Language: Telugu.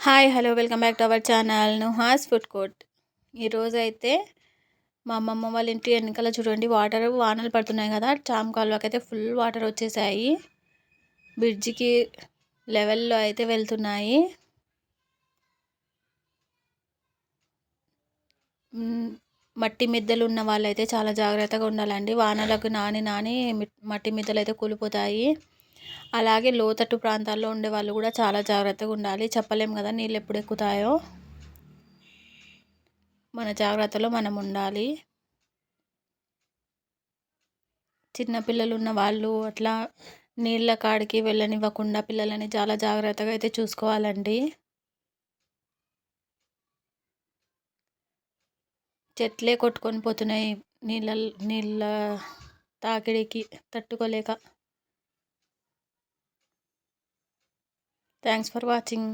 Hi hello welcome back to our channel Nuha's food court. ఈరోజైతే మా అమ్మమ్మ వాళ్ళ ఇంటి వెనకాల చూడండి వానలు పడుతున్నాయి కదా. చామ్ కాలువకి అయితే ఫుల్ వాటర్ వచ్చేసాయి. బ్రిడ్జికి లెవెల్లో అయితే వెళ్తున్నాయి. మట్టి మిద్దెలు ఉన్న వాళ్ళైతే చాలా జాగ్రత్తగా ఉండాలండి. వానలకు నాని మట్టి మిద్దెలు అయితే కూలిపోతాయి. అలాగే లోతట్టు ప్రాంతాల్లో ఉండే వాళ్ళు కూడా చాలా జాగ్రత్తగా ఉండాలి. చెప్పలేం కదా నీళ్ళు ఎప్పుడు ఎక్కుతాయో. మన జాగ్రత్తలో మనం ఉండాలి. చిన్నపిల్లలు ఉన్న వాళ్ళు అట్లా నీళ్ళ కాడికి వెళ్ళనివ్వకుండా పిల్లలని చాలా జాగ్రత్తగా అయితే చూసుకోవాలండి. చెట్లే కొట్టుకొని పోతున్నాయి నీళ్ళ తాకిడికి తట్టుకోలేక. Thanks for watching.